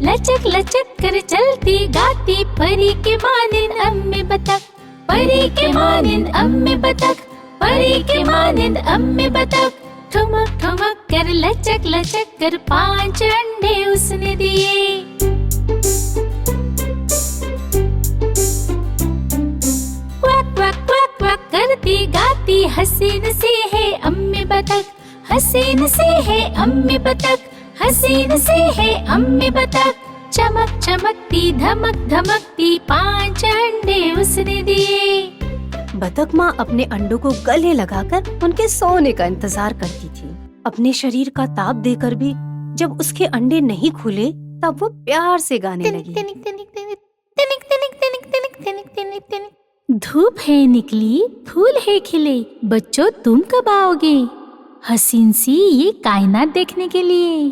लचक लचक कर चलती गाती परी के मानिंद अम्मी बतख, परी के मानिंद अम्मी बतख, परी के मानिंद अम्मी बतख। ठुमक ठुमक कर लचक लचक कर 5 अंडे उसने दिए। क्वक क्वक क्वक क्वक करती गाती हसीन सी है अम्मी बतख, हसीन सी है अम्मी बतख, हसीन सी है अम्मी बतख। चमक चमकती धमक धमकती 5 अंडे उसने दिए। बतख माँ अपने अंडों को गले लगाकर उनके सोने का इंतजार करती थी। अपने शरीर का ताप देकर भी जब उसके अंडे नहीं खुले तब वो प्यार से गाने लगी। धूप है निकली, फूल है खिले, बच्चों तुम कब आओगे हसीन सी ये कायनात देखने के लिए।